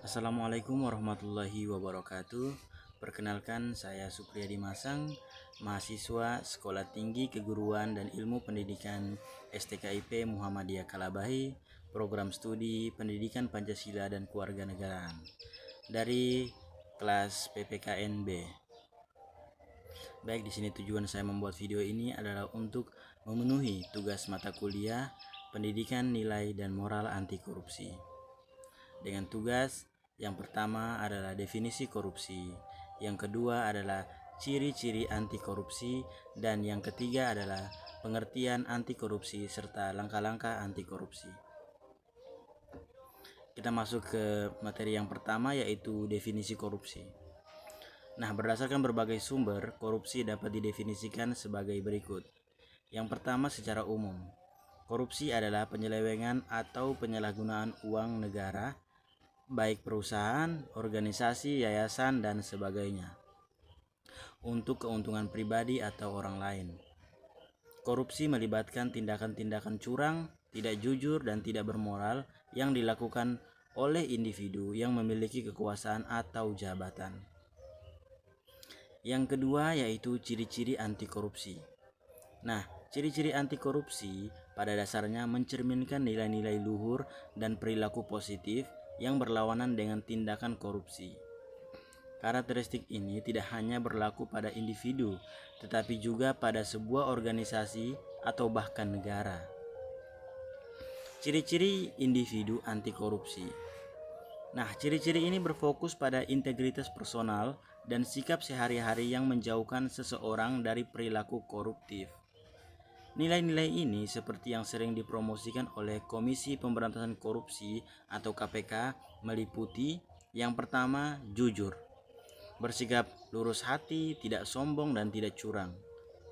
Assalamualaikum warahmatullahi wabarakatuh. Perkenalkan, saya Supriyadi Masang, mahasiswa Sekolah Tinggi Keguruan dan Ilmu Pendidikan STKIP Muhammadiyah Kalabahi, Program Studi Pendidikan Pancasila dan Kewarganegaraan dari kelas PPKN B. Baik, di sini tujuan saya membuat video ini adalah untuk memenuhi tugas mata kuliah Pendidikan Nilai dan Moral Anti Korupsi. Dengan tugas yang pertama adalah definisi korupsi, yang kedua adalah ciri-ciri anti korupsi, dan yang ketiga adalah pengertian anti korupsi serta langkah-langkah anti korupsi. Kita masuk ke materi yang pertama, yaitu definisi korupsi. Nah, berdasarkan berbagai sumber, korupsi dapat didefinisikan sebagai berikut. Yang pertama, secara umum, korupsi adalah penyelewengan atau penyalahgunaan uang negara, baik perusahaan, organisasi, yayasan, dan sebagainya, untuk keuntungan pribadi atau orang lain. Korupsi melibatkan tindakan-tindakan curang, tidak jujur, dan tidak bermoral yang dilakukan oleh individu yang memiliki kekuasaan atau jabatan. Yang kedua yaitu ciri-ciri anti korupsi. Nah, ciri-ciri anti korupsi pada dasarnya mencerminkan nilai-nilai luhur dan perilaku positif yang berlawanan dengan tindakan korupsi. Karakteristik ini tidak hanya berlaku pada individu, tetapi juga pada sebuah organisasi atau bahkan negara. Ciri-ciri individu anti korupsi. Nah, ciri-ciri ini berfokus pada integritas personal dan sikap sehari-hari yang menjauhkan seseorang dari perilaku koruptif. Nilai-nilai ini seperti yang sering dipromosikan oleh Komisi Pemberantasan Korupsi atau KPK meliputi yang pertama, jujur, bersikap lurus hati, tidak sombong dan tidak curang.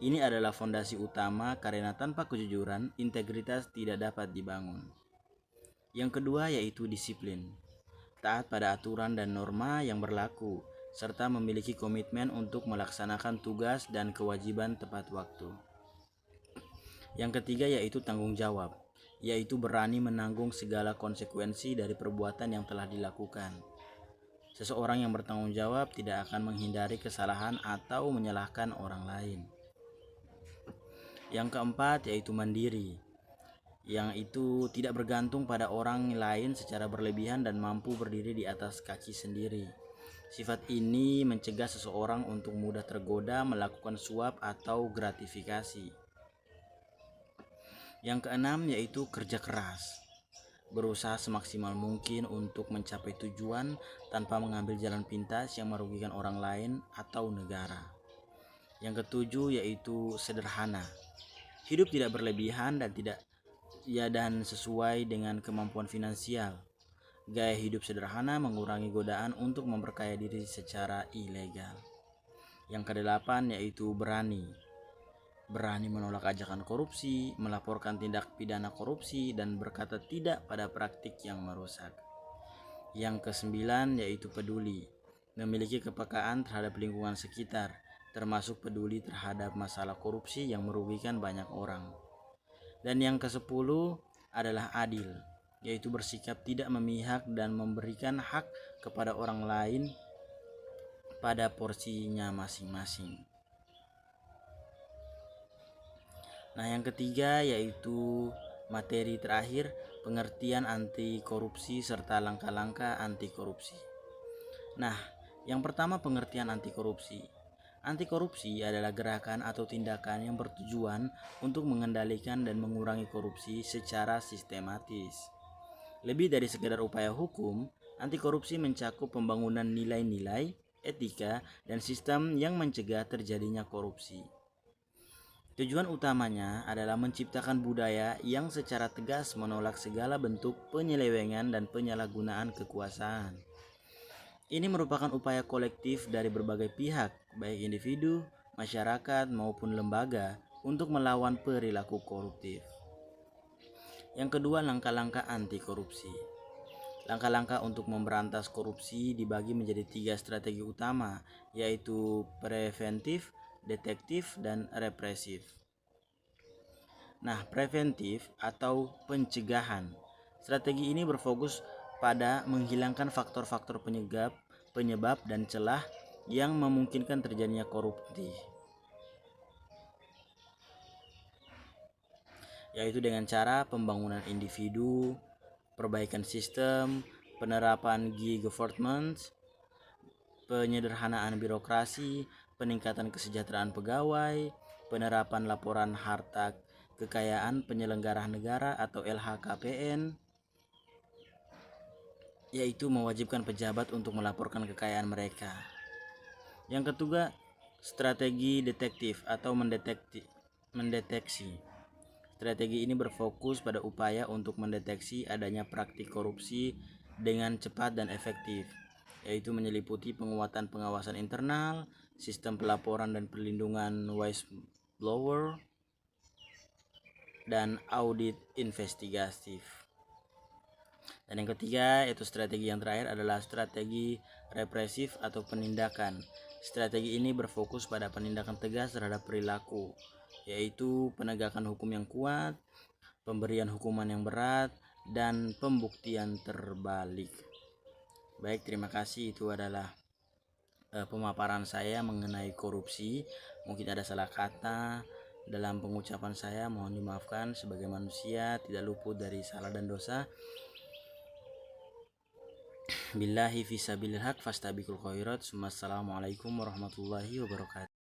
Ini adalah fondasi utama karena tanpa kejujuran, integritas tidak dapat dibangun. Yang kedua yaitu disiplin, taat pada aturan dan norma yang berlaku, serta memiliki komitmen untuk melaksanakan tugas dan kewajiban tepat waktu. Yang ketiga yaitu tanggung jawab, yaitu berani menanggung segala konsekuensi dari perbuatan yang telah dilakukan. Seseorang yang bertanggung jawab tidak akan menghindari kesalahan atau menyalahkan orang lain. Yang keempat yaitu mandiri, yang itu tidak bergantung pada orang lain secara berlebihan dan mampu berdiri di atas kaki sendiri. Sifat ini mencegah seseorang untuk mudah tergoda melakukan suap atau gratifikasi. Yang keenam yaitu kerja keras, berusaha semaksimal mungkin untuk mencapai tujuan tanpa mengambil jalan pintas yang merugikan orang lain atau negara. Yang ketujuh yaitu sederhana, hidup tidak berlebihan dan sesuai dengan kemampuan finansial. Gaya hidup sederhana mengurangi godaan untuk memperkaya diri secara ilegal. Yang kedelapan yaitu berani menolak ajakan korupsi, melaporkan tindak pidana korupsi, dan berkata tidak pada praktik yang merusak. Yang kesembilan yaitu peduli, memiliki kepekaan terhadap lingkungan sekitar, termasuk peduli terhadap masalah korupsi yang merugikan banyak orang. Dan yang kesepuluh adalah adil, yaitu bersikap tidak memihak dan memberikan hak kepada orang lain pada porsinya masing-masing. Nah, yang ketiga yaitu materi terakhir, pengertian anti korupsi serta langkah-langkah anti korupsi. Nah, yang pertama pengertian anti korupsi. Anti korupsi adalah gerakan atau tindakan yang bertujuan untuk mengendalikan dan mengurangi korupsi secara sistematis. Lebih dari sekedar upaya hukum, anti korupsi mencakup pembangunan nilai-nilai, etika, dan sistem yang mencegah terjadinya korupsi. Tujuan utamanya adalah menciptakan budaya yang secara tegas menolak segala bentuk penyelewengan dan penyalahgunaan kekuasaan. Ini merupakan upaya kolektif dari berbagai pihak, baik individu, masyarakat, maupun lembaga, untuk melawan perilaku koruptif. Yang kedua, langkah-langkah anti korupsi. Langkah-langkah untuk memberantas korupsi dibagi menjadi 3 strategi utama, yaitu preventif, detektif, dan represif. Nah, preventif atau pencegahan. Strategi ini berfokus pada menghilangkan faktor-faktor penyebab dan celah yang memungkinkan terjadinya korupsi, yaitu dengan cara pembangunan individu, perbaikan sistem, penerapan e-government, penyederhanaan birokrasi, peningkatan kesejahteraan pegawai, penerapan laporan harta kekayaan penyelenggara negara atau LHKPN, yaitu mewajibkan pejabat untuk melaporkan kekayaan mereka. Yang ketiga, strategi detektif atau mendeteksi. Strategi ini berfokus pada upaya untuk mendeteksi adanya praktik korupsi dengan cepat dan efektif, yaitu menyeliputi penguatan pengawasan internal, sistem pelaporan dan perlindungan whistleblower, dan audit investigatif. Dan yang ketiga, yaitu strategi yang terakhir adalah strategi represif atau penindakan. Strategi ini berfokus pada penindakan tegas terhadap perilaku, yaitu penegakan hukum yang kuat, pemberian hukuman yang berat, dan pembuktian terbalik. Baik, terima kasih. Itu adalah pemaparan saya mengenai korupsi. Mungkin ada salah kata dalam pengucapan saya, mohon dimaafkan. Sebagai manusia tidak luput dari salah dan dosa. Billahi fisabilil haq fastabiqul khairat. Assalamualaikum warahmatullahi wabarakatuh.